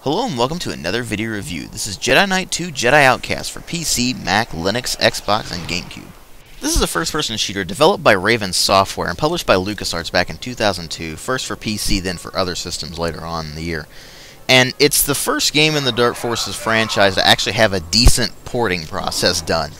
Hello and welcome to another video review. This is Jedi Knight 2 Jedi Outcast for PC, Mac, Linux, Xbox, and GameCube. This is a first-person shooter developed by Raven Software and published by LucasArts back in 2002, first for PC, then for other systems later on in the year. And it's the first game in the Dark Forces franchise to actually have a decent porting process done.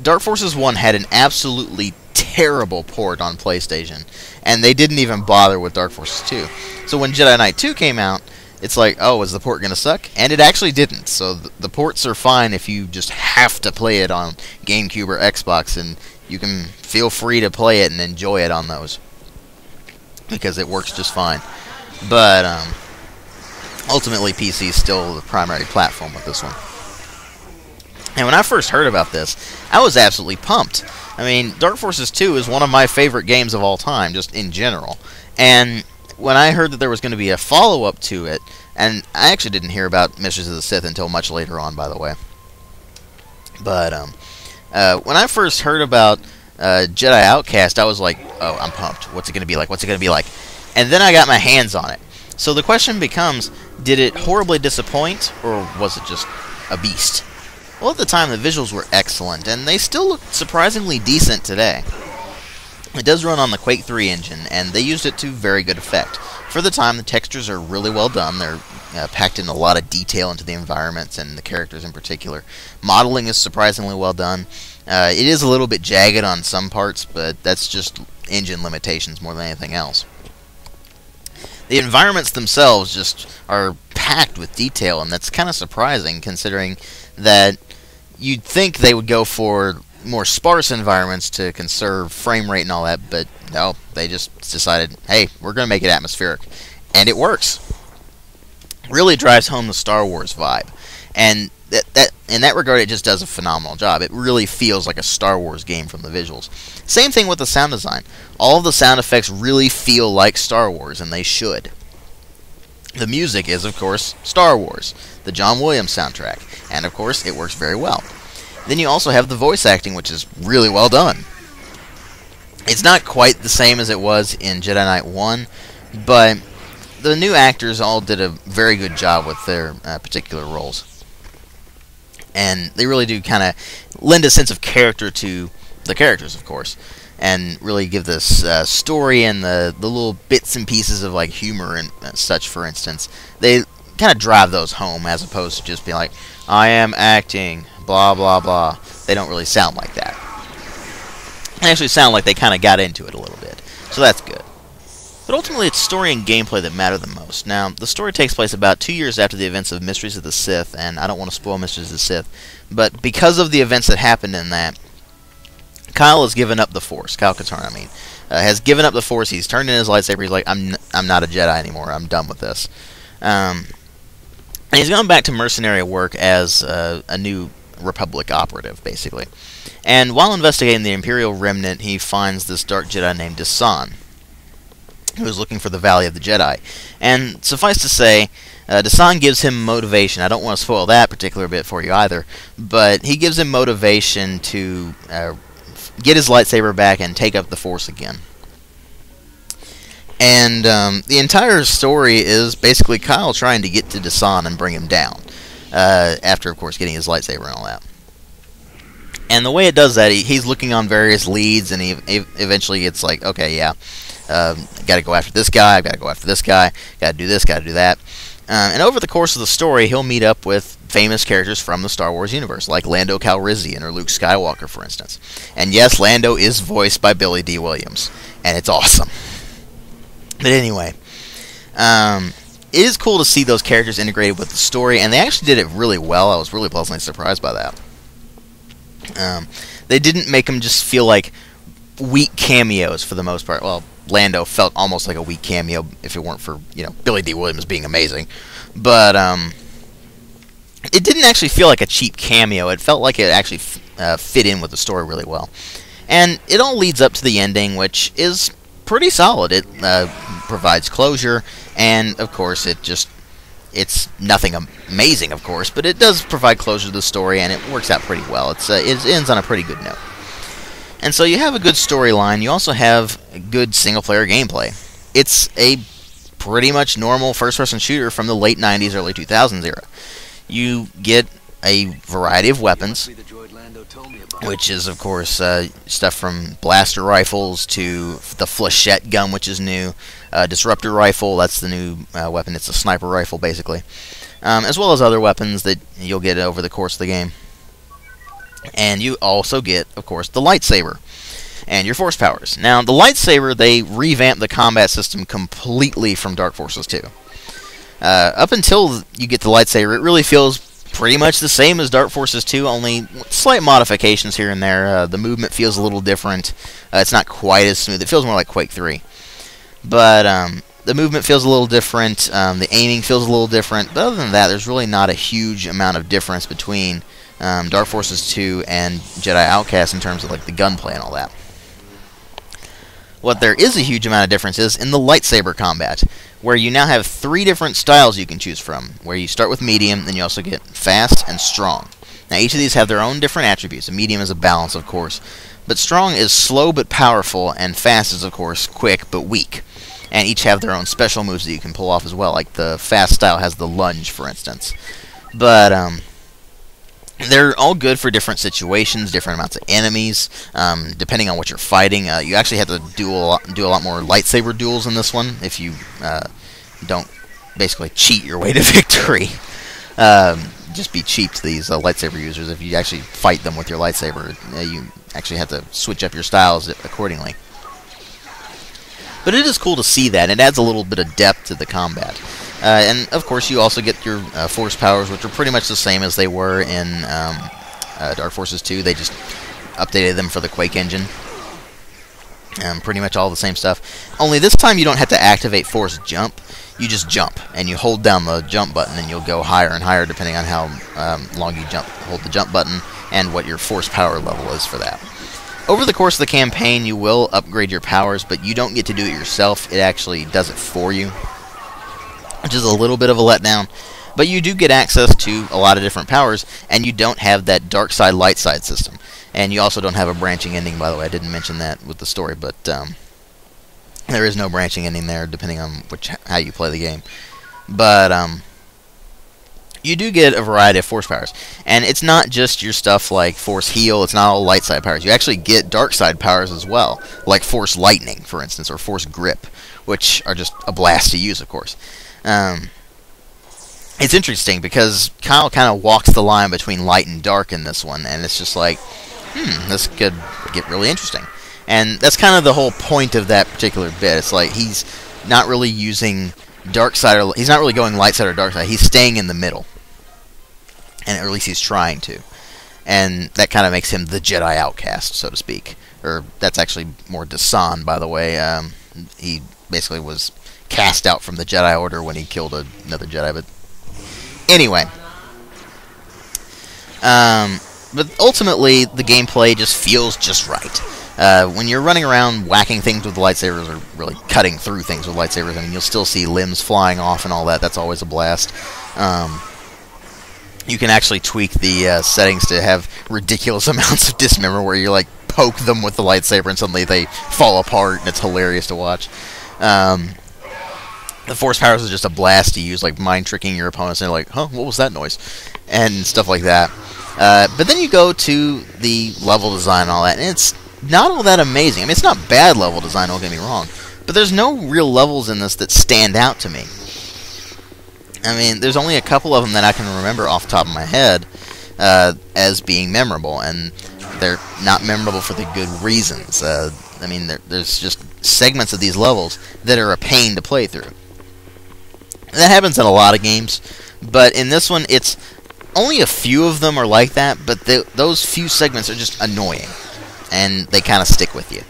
Dark Forces 1 had an absolutely terrible port on PlayStation, and they didn't even bother with Dark Forces 2. So when Jedi Knight 2 came out, it's like, oh, is the port going to suck? And it actually didn't. So the ports are fine if you just have to play it on GameCube or Xbox, and you can feel free to play it and enjoy it on those, because it works just fine. But ultimately, PC is still the primary platform with this one. And when I first heard about this, I was absolutely pumped. I mean, Dark Forces 2 is one of my favorite games of all time, just in general. And when I heard that there was going to be a follow-up to it, and I actually didn't hear about Mysteries of the Sith until much later on, by the way. But when I first heard about Jedi Outcast, I was like, oh, I'm pumped. What's it going to be like? What's it going to be like? And then I got my hands on it. So the question becomes, did it horribly disappoint, or was it just a beast? Well, at the time, the visuals were excellent, and they still look surprisingly decent today. It does run on the Quake 3 engine, and they used it to very good effect. For the time, the textures are really well done. They're packed in a lot of detail into the environments and the characters in particular. Modeling is surprisingly well done. It is a little bit jagged on some parts, but that's just engine limitations more than anything else. The environments themselves just are packed with detail, and that's kind of surprising considering that you'd think they would go for more sparse environments to conserve frame rate and all that, but no, they just decided, hey, we're going to make it atmospheric. And it works. Really drives home the Star Wars vibe. And in that regard, it just does a phenomenal job. It really feels like a Star Wars game from the visuals. Same thing with the sound design. All of the sound effects really feel like Star Wars, and they should. The music is, of course, Star Wars, the John Williams soundtrack, and of course, it works very well. Then you also have the voice acting, which is really well done. It's not quite the same as it was in Jedi Knight 1, but the new actors all did a very good job with their particular roles. And they really do kind of lend a sense of character to the characters, of course, and really give this story and the little bits and pieces of like humor and such, for instance. They kind of drive those home as opposed to just being like, I am acting, blah, blah, blah. They don't really sound like that. They actually sound like they kind of got into it a little bit. So that's good. But ultimately, it's story and gameplay that matter the most. Now, the story takes place about 2 years after the events of Mysteries of the Sith, and I don't want to spoil Mysteries of the Sith, but because of the events that happened in that, Kyle has given up the Force. Kyle Katarn, I mean, has given up the Force. He's turned in his lightsaber. He's like, I'm not a Jedi anymore. I'm done with this. And he's gone back to mercenary work as a new Republic operative, basically. And while investigating the Imperial Remnant, he finds this dark Jedi named Desan, who is looking for the Valley of the Jedi. And suffice to say, Desan gives him motivation. I don't want to spoil that particular bit for you either, but he gives him motivation to get his lightsaber back and take up the Force again. And the entire story is basically Kyle trying to get to Desan and bring him down, after, of course, getting his lightsaber and all that. And the way it does that, he's looking on various leads, and he eventually gets like, okay, yeah, got to go after this guy, got to go after this guy, got to do this, got to do that. And over the course of the story, he'll meet up with famous characters from the Star Wars universe, like Lando Calrissian or Luke Skywalker, for instance. And yes, Lando is voiced by Billy D. Williams, and it's awesome. But anyway, it is cool to see those characters integrated with the story, and they actually did it really well. I was really pleasantly surprised by that. They didn't make them just feel like weak cameos for the most part. Well, Lando felt almost like a weak cameo if it weren't for, Billy D. Williams being amazing. But it didn't actually feel like a cheap cameo. It felt like it actually fit in with the story really well. And it all leads up to the ending, which is pretty solid. It provides closure, and of course it's nothing amazing, of course, but it does provide closure to the story, and it works out pretty well. It ends on a pretty good note. And so you have a good storyline. You also have good single-player gameplay. It's a pretty much normal first-person shooter from the late 90s, early 2000s era. You get a variety of weapons, which is, of course, stuff from blaster rifles to the flechette gun, which is new, disruptor rifle, that's the new weapon, it's a sniper rifle, basically, as well as other weapons that you'll get over the course of the game. And you also get, of course, the lightsaber and your force powers. Now, the lightsaber, they revamped the combat system completely from Dark Forces 2. Up until you get the lightsaber, it really feels pretty much the same as Dark Forces 2, only slight modifications here and there. The movement feels a little different. It's not quite as smooth. It feels more like Quake 3. But the movement feels a little different. The aiming feels a little different. But other than that, there's really not a huge amount of difference between Dark Forces 2 and Jedi Outcast in terms of like the gunplay and all that. What there is a huge amount of difference is in the lightsaber combat, where you now have 3 different styles you can choose from, where you start with medium, then you also get fast and strong. Now each of these have their own different attributes. A medium is a balance, of course, but strong is slow but powerful, and fast is, of course, quick but weak. And each have their own special moves that you can pull off as well, like the fast style has the lunge, for instance. But they're all good for different situations, different amounts of enemies, depending on what you're fighting. You actually have to do a lot more lightsaber duels in this one if you don't basically cheat your way to victory. Just be cheap to these lightsaber users. If you actually fight them with your lightsaber, you actually have to switch up your styles accordingly. But it is cool to see that. It adds a little bit of depth to the combat. And, of course, you also get your force powers, which are pretty much the same as they were in Dark Forces 2. They just updated them for the Quake engine. Pretty much all the same stuff. Only this time you don't have to activate force jump. You just jump, and you hold down the jump button, and you'll go higher and higher depending on how long you hold the jump button and what your force power level is for that. Over the course of the campaign, you will upgrade your powers, but you don't get to do it yourself. It actually does it for you, which is a little bit of a letdown. But you do get access to a lot of different powers, and you don't have that dark side, light side system. And you also don't have a branching ending, by the way. I didn't mention that with the story, but there is no branching ending there, depending on how you play the game. But you do get a variety of force powers. And it's not just your stuff like force heal, it's not all light side powers. You actually get dark side powers as well, like force lightning, for instance, or force grip, which are just a blast to use, of course. It's interesting because Kyle kind of walks the line between light and dark in this one, and it's just like, this could get really interesting. And that's kind of the whole point of that particular bit. It's like he's not really using dark side, or he's not really going light side or dark side. He's staying in the middle, and at least he's trying to. And that kind of makes him the Jedi outcast, so to speak. Or that's actually more Dasan, by the way. He basically was cast out from the Jedi Order when he killed another Jedi. But anyway, but ultimately the gameplay just feels just right. When you're running around whacking things with lightsabers, or really cutting through things with lightsabers, I mean, you'll still see limbs flying off and all that. That's always a blast. You can actually tweak the settings to have ridiculous amounts of dismember, where you like poke them with the lightsaber and suddenly they fall apart, and it's hilarious to watch. The force powers is just a blast to use, like mind tricking your opponents, and they're like, huh, what was that noise? And stuff like that. But then you go to the level design and all that, and it's not all that amazing. I mean, it's not bad level design, don't get me wrong, but there's no real levels in this that stand out to me. I mean, there's only a couple of them that I can remember off the top of my head as being memorable, and they're not memorable for the good reasons. I mean, there's just segments of these levels that are a pain to play through. That happens in a lot of games, but in this one, it's only a few of them are like that, but those few segments are just annoying, and they kind of stick with you.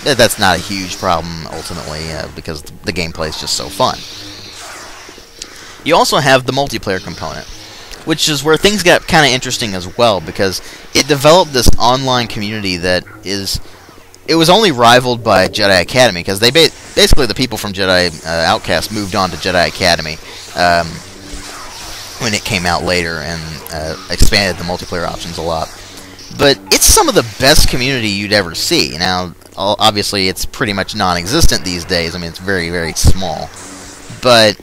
That's not a huge problem, ultimately, because the gameplay is just so fun. You also have the multiplayer component, which is where things got kind of interesting as well, because it developed this online community that is... It was only rivaled by Jedi Academy, because they basically the people from Jedi Outcast moved on to Jedi Academy when it came out later, and expanded the multiplayer options a lot. But it's some of the best community you'd ever see. Now, obviously, it's pretty much non-existent these days. I mean, it's very, very small. But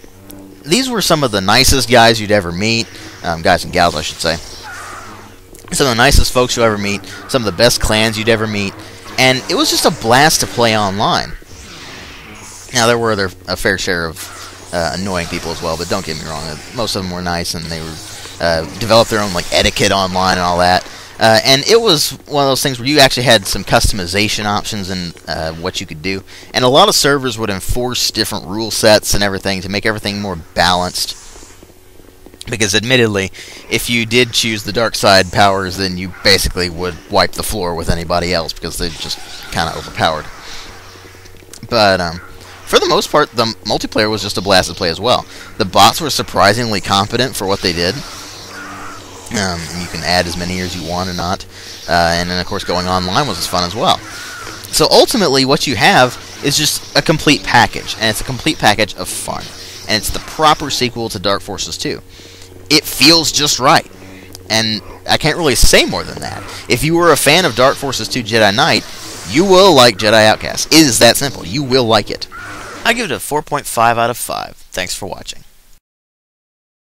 these were some of the nicest guys you'd ever meet. Guys and gals, I should say. Some of the nicest folks you'll ever meet. Some of the best clans you'd ever meet. And it was just a blast to play online. Now, there were a fair share of annoying people as well, but don't get me wrong. Most of them were nice, and they were developed their own like etiquette online and all that. And it was one of those things where you actually had some customization options in what you could do. And a lot of servers would enforce different rule sets and everything to make everything more balanced. Because admittedly, if you did choose the dark side powers, then you basically would wipe the floor with anybody else because they're just kind of overpowered. But for the most part, the multiplayer was just a blast to play as well. The bots were surprisingly competent for what they did. You can add as many as you want or not. And then, of course, going online was as fun as well. So ultimately, what you have is just a complete package. And it's a complete package of fun. And it's the proper sequel to Dark Forces 2. It feels just right. And I can't really say more than that. If you were a fan of Dark Forces 2 Jedi Knight, you will like Jedi Outcast. It is that simple. You will like it. I give it a 4.5 out of 5. Thanks for watching.